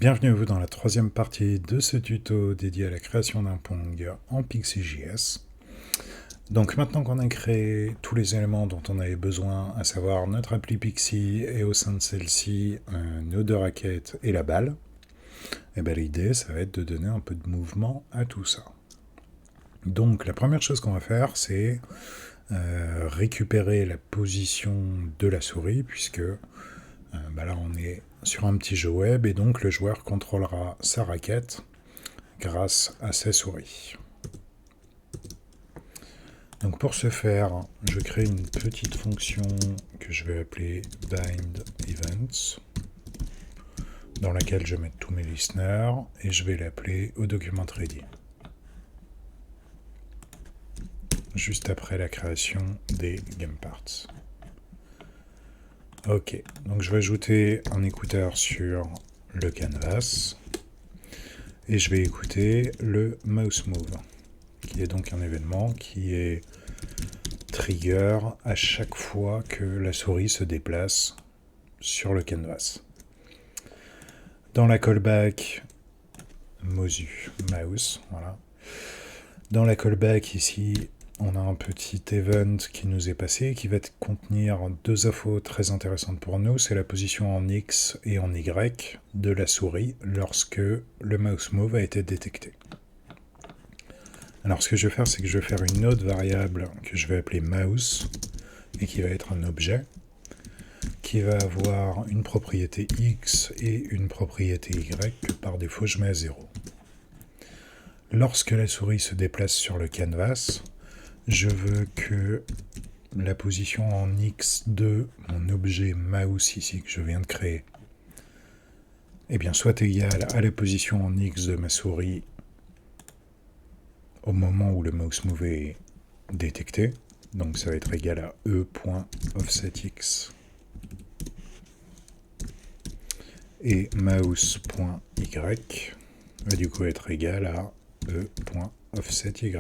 Bienvenue à vous dans la troisième partie de ce tuto dédié à la création d'un Pong en Pixie.js. Donc maintenant qu'on a créé tous les éléments dont on avait besoin, à savoir notre appli Pixie et au sein de celle-ci nos deux raquettes et la balle, et bien l'idée ça va être de donner un peu de mouvement à tout ça. Donc la première chose qu'on va faire c'est récupérer la position de la souris puisque là on est sur un petit jeu web et donc le joueur contrôlera sa raquette grâce à sa souris. Donc pour ce faire, je crée une petite fonction que je vais appeler bindEvents dans laquelle je vais mettre tous mes listeners et je vais l'appeler au document ready juste après la création des GameParts. Ok, donc je vais ajouter un écouteur sur le canvas et je vais écouter le mouse move, qui est donc un événement qui est trigger à chaque fois que la souris se déplace sur le canvas. Dans la callback mouse, voilà. Dans la callback ici, on a un petit event qui nous est passé, qui va contenir deux infos très intéressantes pour nous. C'est la position en X et en Y de la souris lorsque le mouse move a été détecté. Alors ce que je vais faire, c'est que je vais faire une autre variable que je vais appeler mouse et qui va être un objet qui va avoir une propriété X et une propriété Y que par défaut je mets à 0. Lorsque la souris se déplace sur le canvas, je veux que la position en X de mon objet mouse ici que je viens de créer soit égale à la position en X de ma souris au moment où le mouse move est détecté. Donc ça va être égal à e.offsetX et mouse.y va du coup être égal à e.offsetY.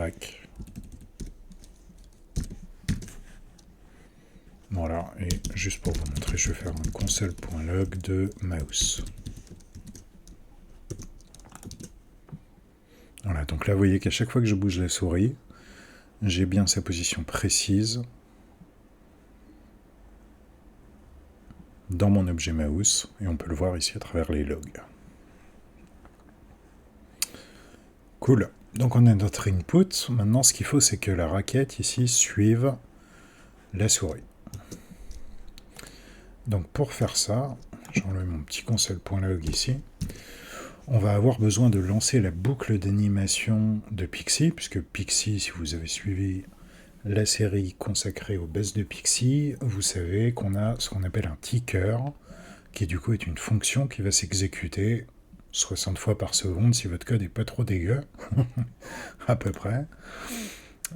Voilà, et juste pour vous montrer, je vais faire un console.log de mouse. Voilà, donc là vous voyez qu'à chaque fois que je bouge la souris, j'ai bien sa position précise dans mon objet mouse, et on peut le voir ici à travers les logs. Cool, donc on a notre input. Maintenant ce qu'il faut c'est que la raquette ici suive la souris. Donc pour faire ça, j'enlève mon petit console.log ici, on va avoir besoin de lancer la boucle d'animation de Pixie, puisque Pixie, si vous avez suivi la série consacrée aux bases de Pixie, vous savez qu'on a ce qu'on appelle un ticker, qui du coup est une fonction qui va s'exécuter 60 fois par seconde si votre code n'est pas trop dégueu, à peu près,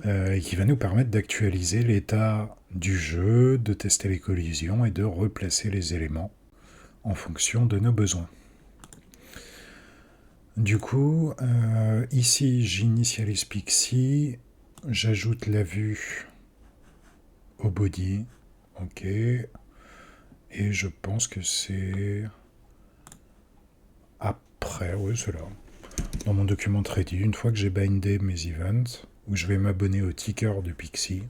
et qui va nous permettre d'actualiser l'état du jeu, de tester les collisions et de replacer les éléments en fonction de nos besoins. Du coup, ici j'initialise Pixie, j'ajoute la vue au body, ok, et je pense que c'est après, oui c'est là, dans mon document ready, une fois que j'ai bindé mes events, où je vais m'abonner au ticker de Pixie,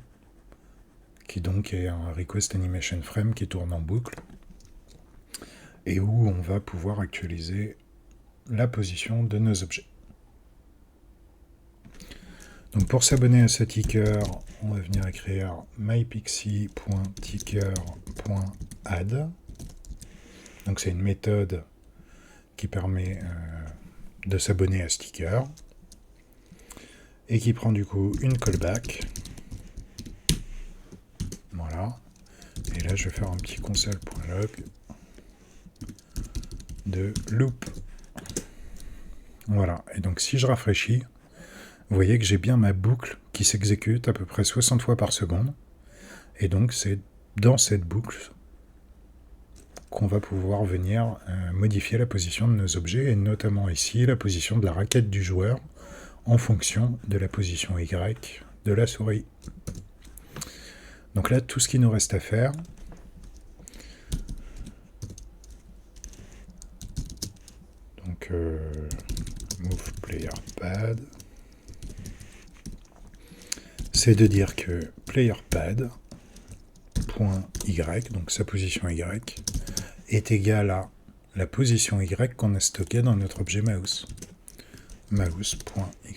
qui donc est un request animation frame qui tourne en boucle, et où on va pouvoir actualiser la position de nos objets. Donc pour s'abonner à ce ticker, on va venir écrire mypixie.ticker.add. Donc c'est une méthode qui permet de s'abonner à ce ticker et qui prend du coup une callback. Voilà. Et là je vais faire un petit console.log de loop. Voilà. Et donc si je rafraîchis, vous voyez que j'ai bien ma boucle qui s'exécute à peu près 60 fois par seconde. Et donc c'est dans cette boucle qu'on va pouvoir venir modifier la position de nos objets, et notamment ici la position de la raquette du joueur en fonction de la position Y de la souris. Donc là, tout ce qu'il nous reste à faire, Donc, move player pad, c'est de dire que player pad point y, donc sa position y, est égale à la position y qu'on a stockée dans notre objet mouse. Mouse.y.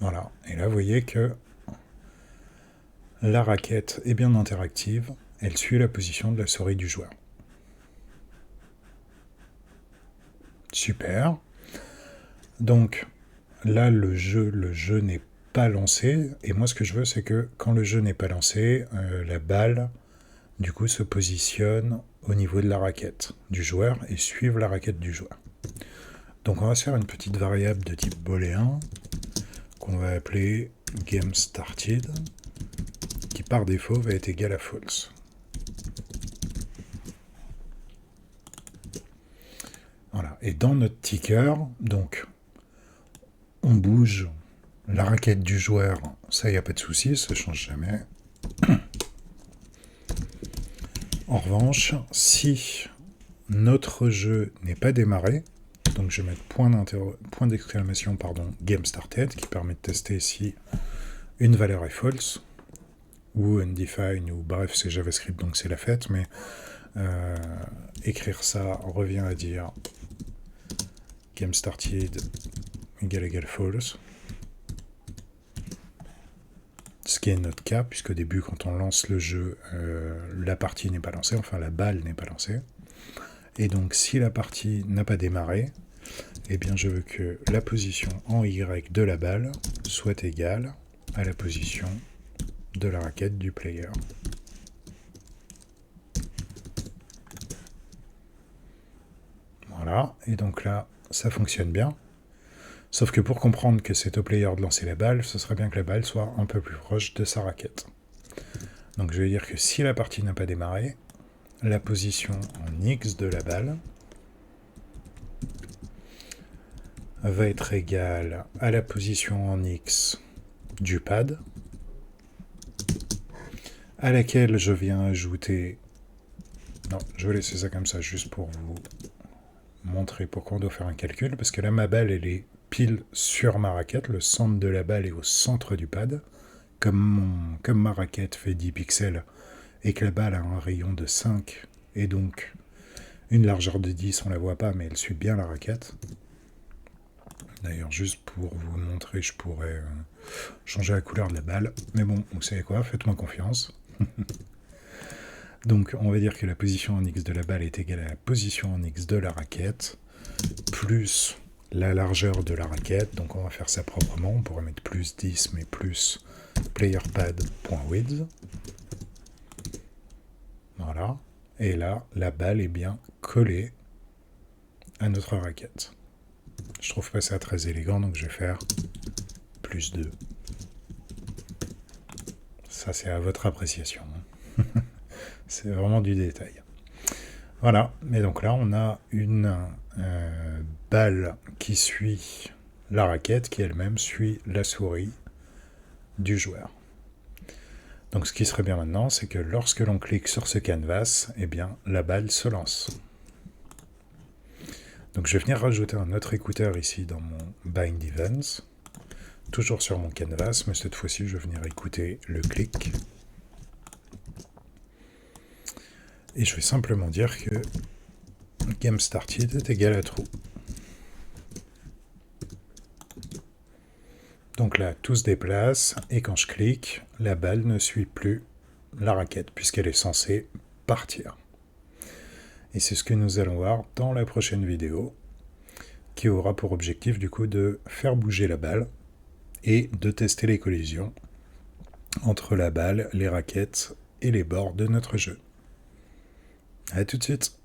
Voilà. Et là, vous voyez que la raquette est bien interactive. Elle suit la position de la souris du joueur. Super. Donc, là, le jeu n'est pas lancé. Et moi, ce que je veux, c'est que quand le jeu n'est pas lancé, la balle, du coup, se positionne au niveau de la raquette du joueur et suive la raquette du joueur. Donc, on va se faire une petite variable de type booléen qu'on va appeler GameStarted, qui par défaut va être égal à false. Voilà. Et dans notre ticker, donc, on bouge la raquette du joueur, ça, il n'y a pas de souci, ça ne change jamais. En revanche, si notre jeu n'est pas démarré, donc je vais mettre point d'exclamation, game started, qui permet de tester si une valeur est false, ou undefined, ou bref, c'est JavaScript, donc c'est la fête, mais écrire ça revient à dire game started égale false. Ce qui est notre cas, puisqu'au début, quand on lance le jeu, la partie n'est pas lancée, enfin la balle n'est pas lancée. Et donc, si la partie n'a pas démarré, eh bien, je veux que la position en Y de la balle soit égale à la position de la raquette du player. Voilà, et donc là, ça fonctionne bien. Sauf que pour comprendre que c'est au player de lancer la balle, ce serait bien que la balle soit un peu plus proche de sa raquette. Donc je vais dire que si la partie n'a pas démarré, la position en X de la balle va être égale à la position en X du pad, à laquelle je viens ajouter... Non, je vais laisser ça comme ça, juste pour vous montrer pourquoi on doit faire un calcul, parce que là, ma balle, elle est pile sur ma raquette, le centre de la balle est au centre du pad. Comme ma raquette fait 10 pixels et que la balle a un rayon de 5 et donc une largeur de 10, on la voit pas, mais elle suit bien la raquette. D'ailleurs, juste pour vous montrer, je pourrais changer la couleur de la balle. Mais bon, vous savez quoi, faites-moi confiance. Donc, on va dire que la position en X de la balle est égale à la position en X de la raquette, plus la largeur de la raquette. Donc, on va faire ça proprement. On pourrait mettre plus 10, mais plus playerpad.width. Voilà. Et là, la balle est bien collée à notre raquette. Je trouve pas ça très élégant, donc je vais faire plus 2. Ça, c'est à votre appréciation. C'est vraiment du détail. Voilà. Et donc là, on a une balle qui suit la raquette, qui elle-même suit la souris du joueur. Donc ce qui serait bien maintenant, c'est que lorsque l'on clique sur ce canvas, eh bien, la balle se lance. Donc je vais venir rajouter un autre écouteur ici dans mon bind events, toujours sur mon canvas, mais cette fois-ci je vais venir écouter le clic. Et je vais simplement dire que GameStarted est égal à true. Donc là, tout se déplace, et quand je clique, la balle ne suit plus la raquette, puisqu'elle est censée partir. Et c'est ce que nous allons voir dans la prochaine vidéo, qui aura pour objectif du coup de faire bouger la balle et de tester les collisions entre la balle, les raquettes et les bords de notre jeu. A tout de suite.